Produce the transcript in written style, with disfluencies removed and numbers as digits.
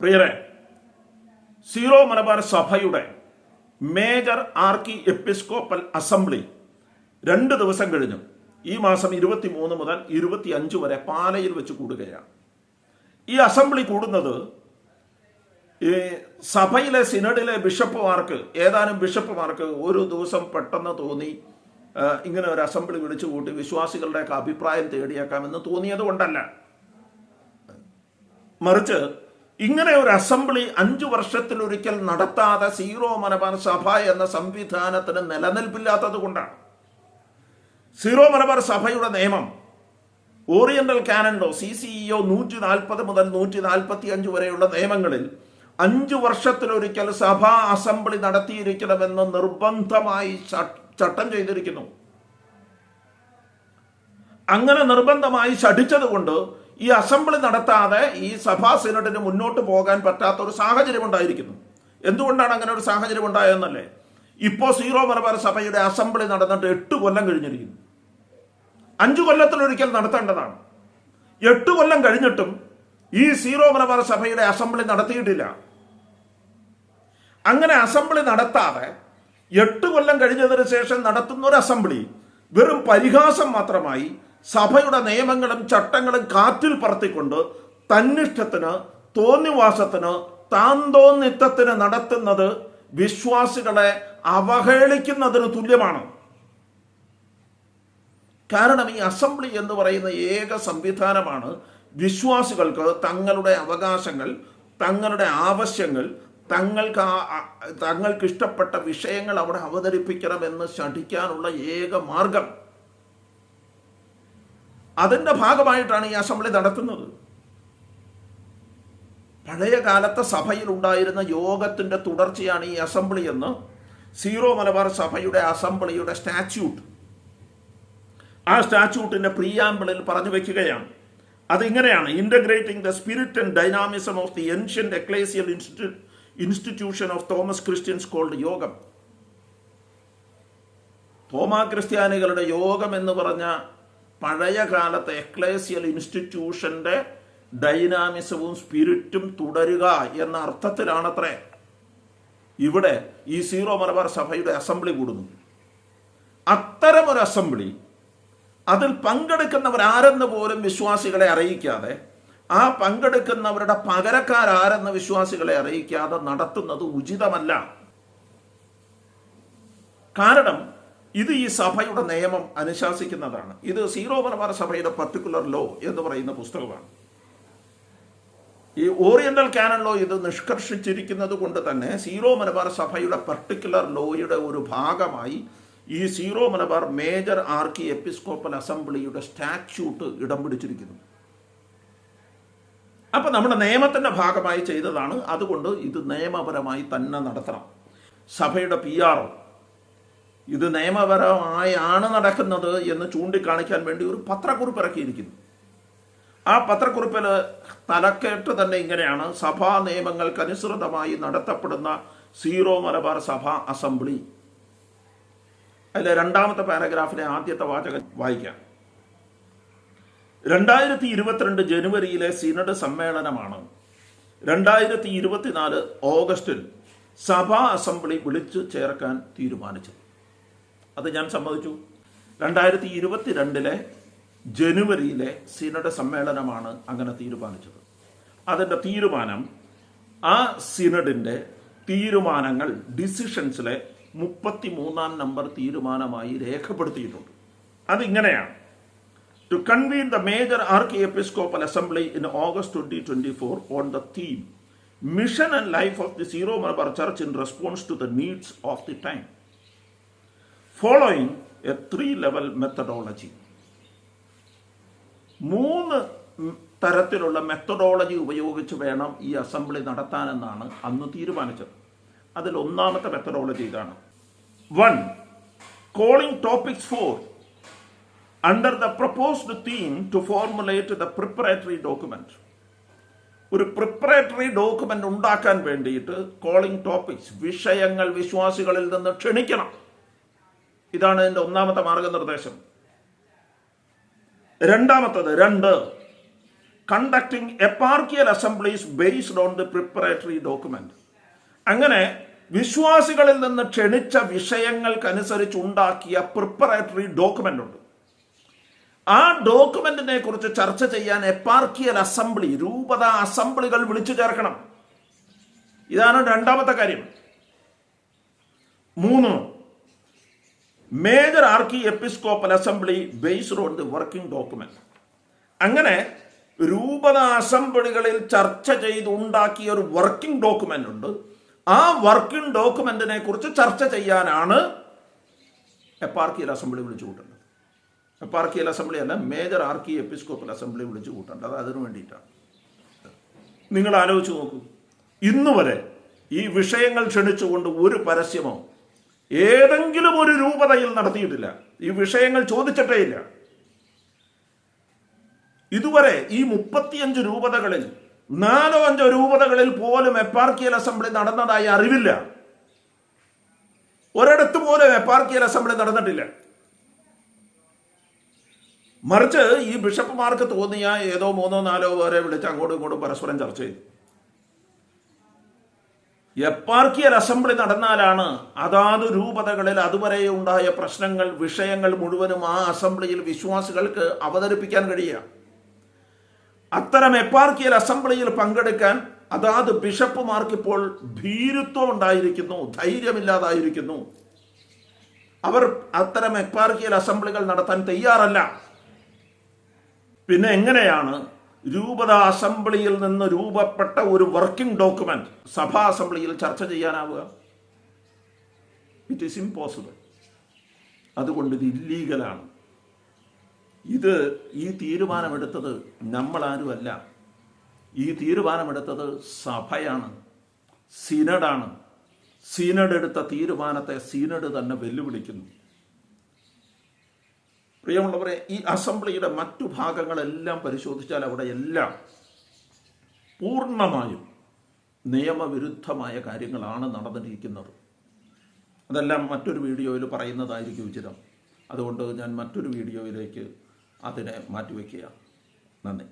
പ്രിയരെ, സീറോ മലബാർ സഭയുടെ major archiepiscopal assembly 2 ദിവസം കഴിഞ്ഞു ഈ മാസം 23 മുതൽ 25 വരെ പാലയിൽ വെച്ച് കൂടുകയാണ്. ഈ അസംബ്ലി കൂടുന്നത് ഈ സഭയിലെ സിനഡിലെ ബിഷപ്പുമാർക്ക്, ഏതാനും ബിഷപ്പുമാർക്ക് ഒരു ദിവസം പെട്ടെന്ന് തോന്നി ഇങ്ങനെ ഒരു അസംബ്ലി വിളിച്ചു കൂട്ടി വിശ്വാസികളുടെയൊക്കെ അഭിപ്രായം തേടിയേക്കാമെന്ന് തോന്നിയത് കൊണ്ടല്ല, മറിച്ച് ഇങ്ങനെ ഒരു അസംബ്ലി 5 വർഷത്തിലൊരിക്കൽ നടത്താതെ സീറോ മലബാർ സഭ എന്ന സംവിധാനത്തിന് നിലനിൽപ്പില്ലാത്തത് കൊണ്ടാണ്. സീറോ മലബാർ സഭയുടെ നിയമം ഓറിയന്റൽ കാനൻ ലോ CCEO 140 മുതൽ 145 വരെയുള്ള നിയമങ്ങളിൽ 5 വർഷത്തിലൊരിക്കൽ സഭാ അസംബ്ലി നടത്തിയിരിക്കണമെന്ന് നിർബന്ധമായി ചട്ടം ചെയ്തിരിക്കുന്നു. അങ്ങനെ നിർബന്ധമായി ശഠിച്ചതുകൊണ്ട് ഈ അസംബ്ലി നടത്താതെ ഈ സഭാ സിനഡിന് മുന്നോട്ട് പോകാൻ പറ്റാത്ത ഒരു സാഹചര്യം ഉണ്ടായിരിക്കുന്നു. എന്തുകൊണ്ടാണ് അങ്ങനെ ഒരു സാഹചര്യം ഉണ്ടായതെന്നല്ലേ? ഇപ്പോൾ സീറോ മലബാർ സഭയുടെ അസംബ്ലി നടന്നിട്ട് 8 കൊല്ലം കഴിഞ്ഞിരിക്കുന്നു. 5 കൊല്ലത്തിലൊരിക്കൽ നടത്തേണ്ടതാണ്. 8 കൊല്ലം കഴിഞ്ഞിട്ടും ഈ സീറോ മലബാർ സഭയുടെ അസംബ്ലി നടത്തിയിട്ടില്ല. അങ്ങനെ അസംബ്ലി നടത്താതെ 8 കൊല്ലം കഴിഞ്ഞതിന് ശേഷം നടത്തുന്ന ഒരു അസംബ്ലി വെറും പരിഹാസം മാത്രമായി സഭയുടെ നിയമങ്ങളും ചട്ടങ്ങളും കാറ്റിൽ പറത്തിക്കൊണ്ട് തന്നിഷ്ടത്തിന്, തോന്നിവാസത്തിന്, താന്തോന്നിത്തത്തിന് നടത്തുന്നത് വിശ്വാസികളെ അവഹേളിക്കുന്നതിന് തുല്യമാണ്. കാരണം ഈ അസംബ്ലി എന്ന് പറയുന്ന ഏക സംവിധാനമാണ് വിശ്വാസികൾക്ക് തങ്ങളുടെ അവകാശങ്ങൾ, തങ്ങളുടെ ആവശ്യങ്ങൾ, തങ്ങൾക്ക് ഇഷ്ടപ്പെട്ട വിഷയങ്ങൾ അവിടെ അവതരിപ്പിക്കണമെന്ന് ശഠിക്കാനുള്ള ഏക മാർഗം. അതിൻ്റെ ഭാഗമായിട്ടാണ് ഈ അസംബ്ലി നടത്തുന്നത്. പഴയ കാലത്തെ സഭയിൽ ഉണ്ടായിരുന്ന യോഗത്തിൻ്റെ തുടർച്ചയാണ് ഈ അസംബ്ലി എന്ന് സീറോ മലബാർ സഭയുടെ അസംബ്ലിയുടെ സ്റ്റാറ്റ്യൂട്ട്, ആ സ്റ്റാറ്റ്യൂട്ടിൻ്റെ പ്രിയാമ്പിളിൽ പറഞ്ഞു വയ്ക്കുകയാണ്. അതിങ്ങനെയാണ്: integrating the spirit and dynamism of the ancient ecclesial institution of Thomas Christians called yogam. Thoma ക്രിസ്ത്യാനികളുടെ യോഗം എന്ന് പറഞ്ഞ പഴയ കാലത്തെ എക്ലേസിയൽ ഇൻസ്റ്റിറ്റ്യൂഷന്റെ ഡൈനാമിസവും സ്പിരിറ്റും തുടരുക എന്ന അർത്ഥത്തിലാണത്രേ ഇവിടെ ഈ സീറോ മലബാർ സഭയുടെ അസംബ്ലി കൂടുന്നു. അത്തരമൊരു അസംബ്ലി, അതിൽ പങ്കെടുക്കുന്നവരാരെന്ന് പോലും വിശ്വാസികളെ അറിയിക്കാതെ, ആ പങ്കെടുക്കുന്നവരുടെ പകരക്കാരാരെന്ന് വിശ്വാസികളെ അറിയിക്കാതെ നടത്തുന്നത് ഉചിതമല്ല. കാരണം ഇത് ഈ സഭയുടെ നിയമം അനുശാസിക്കുന്നതാണ്. ഇത് സീറോ മലബാർ സഭയുടെ പർട്ടിക്കുലർ ലോ എന്ന് പറയുന്ന പുസ്തകമാണ്. ഈ ഓറിയന്റൽ കാനൻ ലോ ഇത് നിഷ്കർഷിച്ചിരിക്കുന്നത് കൊണ്ട് തന്നെ സീറോ മലബാർ സഭയുടെ പർട്ടിക്കുലർ ലോയുടെ ഒരു ഭാഗമായി ഈ Syro Malabar major archiepiscopal അസംബ്ലിയുടെ സ്റ്റാറ്റ്യൂട്ട് ഇടം പിടിച്ചിരിക്കുന്നു. അപ്പൊ നമ്മുടെ നിയമത്തിന്റെ ഭാഗമായി ചെയ്തതാണ്. അതുകൊണ്ട് ഇത് നിയമപരമായി തന്നെ നടത്തണം. സഭയുടെ PR ഇത് നിയമപരമായാണ് നടക്കുന്നത് എന്ന് ചൂണ്ടിക്കാണിക്കാൻ വേണ്ടി ഒരു പത്രക്കുറിപ്പ് ഇറക്കിയിരിക്കുന്നു. ആ പത്രക്കുറിപ്പിൽ തലക്കെട്ട് തന്നെ ഇങ്ങനെയാണ്: സഭാ നിയമങ്ങൾക്കനുസൃതമായി നടത്തപ്പെടുന്ന സീറോ മലബാർ സഭാ അസംബ്ലി. അതിലെ 2ാമത്തെ പാരഗ്രാഫിലെ ആദ്യത്തെ വാചകം വായിക്കാം. 2022 ജനുവരിയിലെ സിനഡ് സമ്മേളനമാണ് 2024 ഓഗസ്റ്റിൽ സഭാ അസംബ്ലി വിളിച്ചു ചേർക്കാൻ തീരുമാനിച്ചത്. അത് ഞാൻ സമ്മതിച്ചു. 2022 ജനുവരിയിലെ സിനഡ് സമ്മേളനമാണ് അങ്ങനെ തീരുമാനിച്ചത്. അതിൻ്റെ തീരുമാനം ആ സിനഡിൻ്റെ തീരുമാനങ്ങൾ ഡിസിഷൻസിലെ 33ാം നമ്പർ തീരുമാനമായി രേഖപ്പെടുത്തിയിട്ടുണ്ട്. അതിങ്ങനെയാണ്: to convene the major archiepiscopal assembly in August 2024 on the theme mission and life of the Syro Malabar church in response to the needs of the time following a 3-level methodology. 3 തരത്തിലുള്ള methodology ഉപയോഗിച്ച് വേണം ഈ assembly നടത്താനെന്നാണ് അന്ന് തീരുമാനിച്ചത്. അതിൽ 1ാമത്തെ methodology ഇതാണ്: 1. Calling topics for under the proposed theme to formulate the preparatory document. ഒരു preparatory document ഉണ്ടാക്കാൻ വേണ്ടിയിട്ട് കോളിംഗ് ടോപ്പിക്സ്, വിഷയങ്ങൾ വിശ്വാസികളിൽ നിന്ന് ക്ഷണിക്കണം. ഇതാണ് ഇതിൻ്റെ 1ാമത്തെ മാർഗനിർദ്ദേശം. 2. Conducting eparchial assemblies based on the preparatory document. അങ്ങനെ വിശ്വാസികളിൽ നിന്ന് ക്ഷണിച്ച വിഷയങ്ങൾക്കനുസരിച്ച് ഉണ്ടാക്കിയ പ്രിപ്പറേറ്ററി ഡോക്യുമെന്റ് ഉണ്ട്. ആ ഡോക്യുമെന്റിനെ കുറിച്ച് ചർച്ച ചെയ്യാൻ എപ്പാർക്കിയൽ അസംബ്ലി, രൂപത അസംബ്ലികൾ വിളിച്ചു ചേർക്കണം. ഇതാണ് രണ്ടാമത്തെ കാര്യം. 3, major archiepiscopal assembly based on the working document. അങ്ങനെ രൂപത അസംബ്ലികളിൽ ചർച്ച ചെയ്ത് ഉണ്ടാക്കിയ ഒരു വർക്കിംഗ് ഡോക്യുമെന്റ് ഉണ്ട്. ആ വർക്കിംഗ് ഡോക്യുമെന്റിനെ കുറിച്ച് ചർച്ച ചെയ്യാനാണ് എപ്പാർക്കിയൽ അസംബ്ലി വിളിച്ചു കൂട്ടേണ്ടത്. എപ്പാർക്കിയൽ അസംബ്ലി അല്ല, മേജർ ആർക്കി എപ്പിസ്കോപ്പൽ അസംബ്ലി വിളിച്ചു കൂട്ടേണ്ടത് അതിനു വേണ്ടിയിട്ടാണ്. നിങ്ങൾ ആലോചിച്ച് നോക്കൂ, ഇന്നുവരെ ഈ വിഷയങ്ങൾ ക്ഷണിച്ചുകൊണ്ട് ഒരു പരസ്യമോ ഏതെങ്കിലും ഒരു രൂപതയിൽ നടത്തിയിട്ടില്ല. ഈ വിഷയങ്ങൾ ചോദിച്ചിട്ടേ ഇല്ല. ഇതുവരെ ഈ 35 രൂപതകളിൽ 4-5 രൂപതകളിൽ പോലും എപ്പാർക്കിയൽ അസംബ്ലി നടന്നതായി അറിവില്ല. ഒരിടത്ത് പോലും എപ്പാർക്കിയൽ അസംബ്ലി നടന്നിട്ടില്ല. മറിച്ച് ഈ ബിഷപ്പുമാർക്ക് തോന്നിയ ഏതോ 3-4 പേരെ വിളിച്ച് അങ്ങോട്ടും ഇങ്ങോട്ടും പരസ്പരം ചർച്ച ചെയ്തു. എപ്പാർക്കിയൽ അസംബ്ലി നടന്നാലാണ് അതാത് രൂപതകളിൽ അതുവരെ ഉണ്ടായ പ്രശ്നങ്ങൾ, വിഷയങ്ങൾ മുഴുവനും ആ അസംബ്ലിയിൽ വിശ്വാസികൾക്ക് അവതരിപ്പിക്കാൻ കഴിയുക. അത്തരം എപ്പാർക്കിയൽ അസംബ്ലിയിൽ പങ്കെടുക്കാൻ അതാത് ബിഷപ്പുമാർക്ക് ഇപ്പോൾ ഭീരുത്വം ഉണ്ടായിരിക്കുന്നു, ധൈര്യമില്ലാതായിരിക്കുന്നു. അവർ അത്തരം എപ്പാർക്കിയൽ അസംബ്ലികൾ നടത്താൻ തയ്യാറല്ല. പിന്നെ എങ്ങനെയാണ് രൂപത അസംബ്ലിയിൽ നിന്ന് രൂപപ്പെട്ട ഒരു വർക്കിംഗ് ഡോക്യുമെന്റ് സഭാ അസംബ്ലിയിൽ ചർച്ച ചെയ്യാനാവുക? It is impossible. അതുകൊണ്ട് ഇത് ഇല്ലീഗലാണ്. ഈ തീരുമാനമെടുത്തത് നമ്മളാരുമല്ല. ഈ തീരുമാനമെടുത്തത് സഭയാണ്, സിനഡാണ്. സിനഡ് എടുത്ത തീരുമാനത്തെ സിനഡ് തന്നെ വെല്ലുവിളിക്കുന്നു. പ്രിയമുള്ളവരെ, ഈ അസംബ്ലിയുടെ മറ്റു ഭാഗങ്ങളെല്ലാം പരിശോധിച്ചാൽ അവിടെ എല്ലാം പൂർണ്ണമായും നിയമവിരുദ്ധമായ കാര്യങ്ങളാണ് നടന്നിരിക്കുന്നത്. അതെല്ലാം മറ്റൊരു വീഡിയോയിൽ പറയുന്നതായിരിക്കും ഉചിതം. അതുകൊണ്ട് ഞാൻ മറ്റൊരു വീഡിയോയിലേക്ക് അതിനെ മാറ്റിവെക്കുകയാണ്. നന്ദി.